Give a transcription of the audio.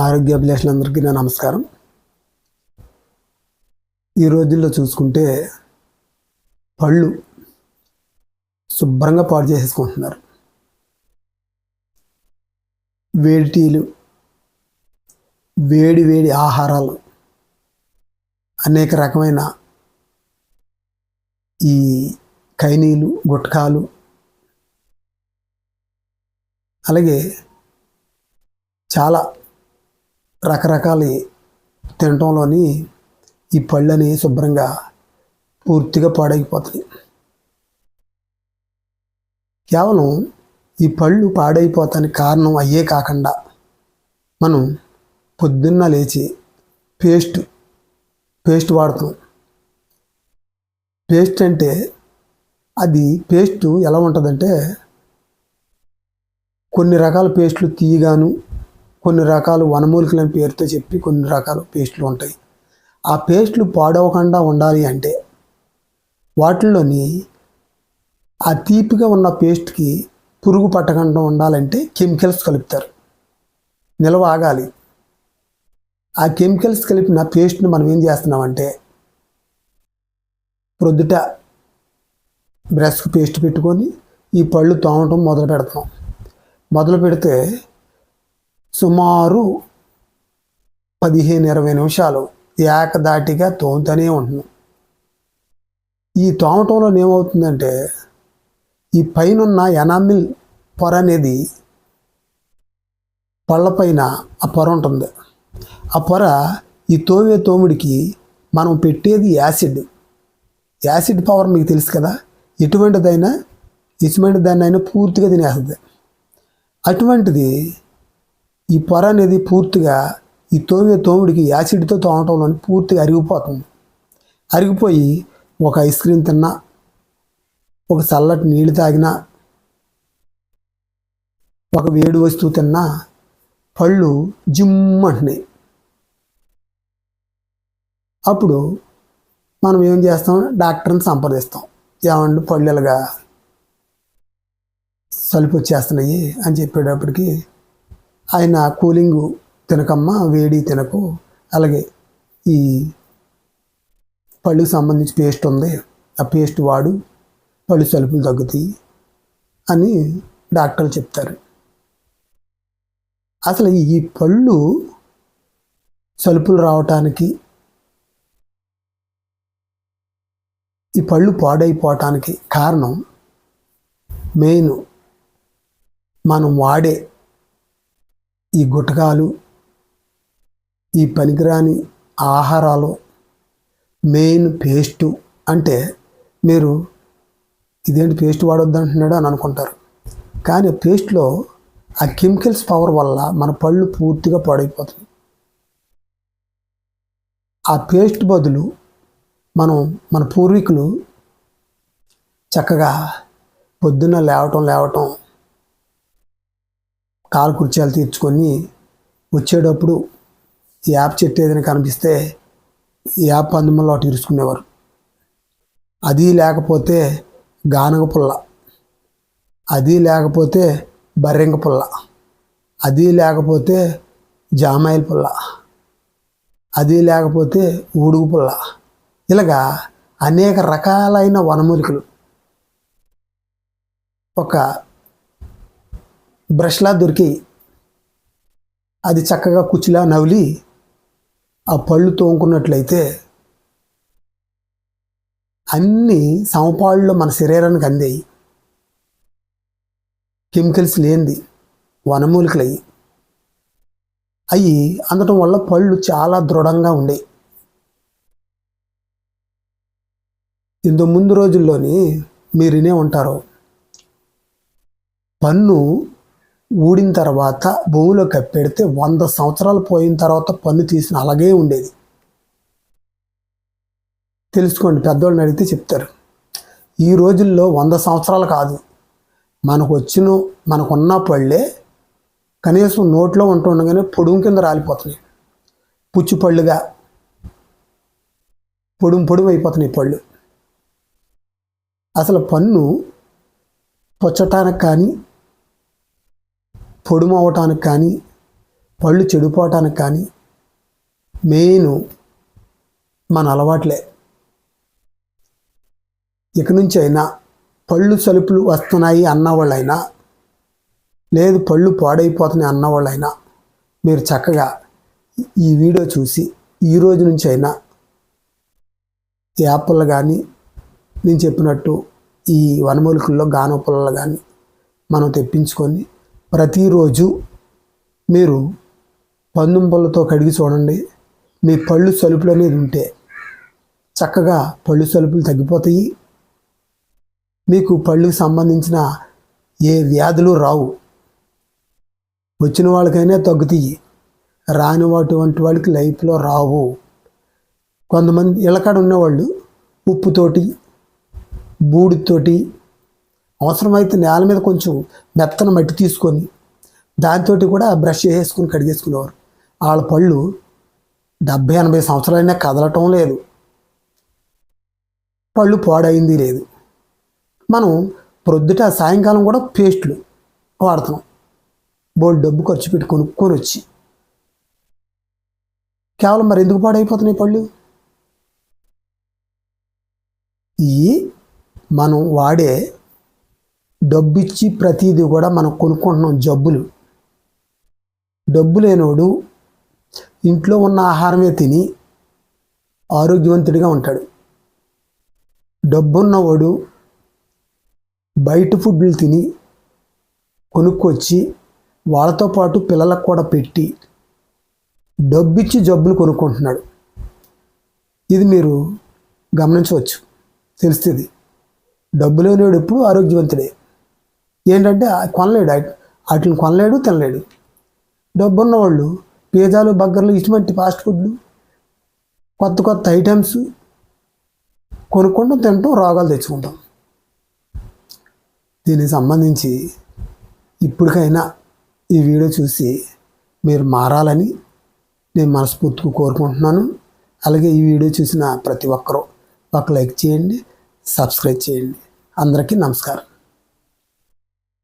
ఆరోగ్యాభిలాషులందరికీ నా నమస్కారం. ఈ రోజుల్లో చూసుకుంటే పళ్ళు శుభ్రంగా పాడు చేసేసుకుంటున్నారు. వేడి టీలు, వేడి వేడి ఆహారాలు, అనేక రకమైన ఈ ఖైనీలు, గుట్కాలు, అలాగే చాలా రకరకాల తినటంలోని ఈ పళ్ళని శుభ్రంగా పూర్తిగా పాడైపోతాయి. కేవలం ఈ పళ్ళు పాడైపోతానికి కారణం అయ్యే కాకుండా మనం పొద్దున్న లేచి పేస్ట్ వాడతాం. పేస్ట్ అంటే పేస్ట్ ఎలా ఉంటుందంటే కొన్ని రకాల పేస్టులు తీయగాను, కొన్ని రకాలు వనమూలికలని పేరుతో చెప్పి కొన్ని రకాల పేస్టులు ఉంటాయి. ఆ పేస్టులు పాడవకుండా ఉండాలి అంటే వాటిల్లోని ఆ తీపిగా ఉన్న పేస్ట్కి పురుగు పట్టకుండా ఉండాలంటే కెమికల్స్ కలుపుతారు. నిల్వ ఆగాలి. ఆ కెమికల్స్ కలిపిన పేస్ట్ని మనం ఏం చేస్తున్నామంటే ప్రొద్దుట బ్రష్కి పేస్ట్ పెట్టుకొని ఈ పళ్ళు తోమటం మొదలు పెడతాం. మొదలు పెడితే సుమారు 15-20 నిమిషాలు ఏకదాటిగా తోముతూనే ఉంటున్నాం. ఈ తోమటంలో ఏమవుతుందంటే ఈ పైన ఎనామిల్ పొర అనేది పళ్ళపైన ఆ పొర ఉంటుంది. ఆ పొర ఈ తోముడికి మనం పెట్టేది యాసిడ్ పవర్ మీకు తెలుసు కదా. ఎటువంటిదైనా దాన్నైనా పూర్తిగా తినేస్తుంది. అటువంటిది ఈ పొర అనేది పూర్తిగా ఈ తోముడికి యాసిడ్తో తోమటంలో పూర్తిగా అరిగిపోతుంది. అరిగిపోయి ఒక ఐస్ క్రీమ్ తిన్నా, ఒక చల్లటి నీళ్ళు తాగినా, ఒక వేడి వస్తువు తిన్నా పళ్ళు జిమ్మంటున్నాయి. అప్పుడు మనం ఏం చేస్తాం, డాక్టర్ని సంప్రదిస్తాం. ఏమండి పళ్ళు ఇలాగా సలుపు వచ్చేస్తున్నాయి అని చెప్పేటప్పటికి ఆయన కూలింగ్ తినకమ్మా, వేడి తినకు, అలాగే ఈ పళ్ళుకి సంబంధించి పేస్ట్ ఉంది, ఆ పేస్ట్ వాడు, పళ్ళు సలుపులు తగ్గుతాయి అని డాక్టర్లు చెప్తారు. అసలు ఈ పళ్ళు సలుపులు రావటానికి, ఈ పళ్ళు పాడైపోవటానికి కారణం మెయిన్ మనం వాడే ఈ గుటకాలు, ఈ పనికిరాని ఆహారాలు, మెయిన్ పేస్టు. అంటే మీరు ఇదేంటి పేస్ట్ వాడొద్దు అంటున్నాడు అని అనుకుంటారు. కానీ పేస్ట్లో ఆ కెమికల్స్ పవర్ వల్ల మన పళ్ళు పూర్తిగా పాడైపోతుంది. ఆ పేస్ట్ బదులు మన పూర్వీకులు చక్కగా పొద్దున్న లేవటం కాలు కుర్చీలు తీర్చుకొని వచ్చేటప్పుడు యాప్ చెట్టు ఏదైనా కనిపిస్తే యాప్ పందుమల్లో అటు ఇరుచుకునేవారు. అది లేకపోతే గానగ పుల్ల, అది లేకపోతే బర్రెంగ పుల్ల, అది లేకపోతే జామాయిల పుల్ల, అది లేకపోతే ఊడుగు పుల్ల, ఇలాగా అనేక రకాలైన వనమూలికలు ఒక బ్రష్లా దొరికి అది చక్కగా కుచ్చిలా నవ్లి ఆ పళ్ళు తోముకున్నట్లయితే అన్ని సమపాళ్ళలో మన శరీరానికి అందేయి. కెమికల్స్ లేనిది వనమూలికలు అవి అందటం వల్ల పళ్ళు చాలా దృఢంగా ఉండేవి. ఇంత ముందు రోజుల్లోని మీరు వినే ఉంటారు, పన్ను ఊడిన తర్వాత భూమిలో కప్పెడితే 100 సంవత్సరాలు పోయిన తర్వాత పన్ను తీసిన అలాగే ఉండేది. తెలుసుకోండి, పెద్దవాళ్ళని అడిగితే చెప్తారు. ఈ రోజుల్లో 100 సంవత్సరాలు కాదు, మనకున్న పళ్ళే కనీసం నోట్లో ఉంటుండగానే పొడుము కింద రాలిపోతున్నాయి. పుచ్చు పళ్ళుగా పొడుము అయిపోతున్నాయి పళ్ళు. అసలు పన్ను పుచ్చటానికి కానీ పొడుము అవటానికి కానీ పళ్ళు చెడిపోవటానికి కానీ మెయిన్ మన అలవాట్లే. ఇక నుంచి అయినా పళ్ళు సలుపులు వస్తున్నాయి అన్నవాళ్ళైనా, లేదు పళ్ళు పాడైపోతున్నాయి అన్నవాళ్ళైనా మీరు చక్కగా ఈ వీడియో చూసి ఈ రోజు నుంచి అయినా యాపిల్ కానీ నేను చెప్పినట్టు ఈ వనమూలికల్లో గానో పుల్లలు కానీ మనం తెప్పించుకొని ప్రతిరోజు మీరు పందుం పుల్లతో కడిగి చూడండి. మీ పళ్ళు సలుపులు అనేది ఉంటే చక్కగా పళ్ళు సలుపులు తగ్గిపోతాయి. మీకు పళ్ళుకి సంబంధించిన ఏ వ్యాధులు రావు. వచ్చిన వాళ్ళకైనా తగ్గుతాయి, రాని వంటి వాళ్ళకి లైఫ్లో రావు. కొంతమంది ఇళ్ళకాడ ఉన్నవాళ్ళు ఉప్పుతోటి బూడితోటి అవసరమైతే నేల మీద కొంచెం మెత్తన మట్టి తీసుకొని దాంతో కూడా బ్రష్ చేసుకుని కడిగేసుకునేవారు. వాళ్ళ పళ్ళు 70-80 సంవత్సరాలైనా కదలటం లేదు, పళ్ళు పాడైంది లేదు. మనం ప్రొద్దుట సాయంకాలం కూడా పేస్ట్లు వాడుతున్నాం, బోల్డ్ డబ్బు ఖర్చు పెట్టి కొనుక్కొని వచ్చి. కేవలం మరి ఎందుకు పాడైపోతున్నాయి పళ్ళు? ఈ మనం వాడే డబ్బు ఇచ్చి ప్రతిదీ కూడా మనం కొనుక్కుంటున్నాం జబ్బులు. డబ్బు లేనోడు ఇంట్లో ఉన్న ఆహారమే తిని ఆరోగ్యవంతుడిగా ఉంటాడు. డబ్బున్నవాడు బయట ఫుడ్లు తిని కొనుక్కొచ్చి వాళ్ళతో పాటు పిల్లలకు కూడా పెట్టి డబ్బిచ్చి జబ్బులు కొనుక్కుంటున్నాడు. ఇది మీరు గమనించవచ్చు, తెలుస్తుంది. డబ్బు లేనివాడు ఎప్పుడు ఆరోగ్యవంతుడే. ఏంటంటే కొనలేడు, వాటిని కొనలేడు, తినలేడు. డబ్బు ఉన్నవాళ్ళు పిజ్జాలు, బర్గర్లు, ఇటువంటి ఫాస్ట్ ఫుడ్లు, కొత్త కొత్త ఐటమ్స్ కొనుక్కుంటాం, తింటాం, రోగాలు తెచ్చుకుంటాం. దీనికి సంబంధించి ఇప్పటికైనా ఈ వీడియో చూసి మీరు మారాలని నేను మనస్ఫూర్తిగా కోరుకుంటున్నాను. అలాగే ఈ వీడియో చూసిన ప్రతి ఒక్కరూ ఒక లైక్ చేయండి, సబ్స్క్రైబ్ చేయండి. అందరికీ నమస్కారం.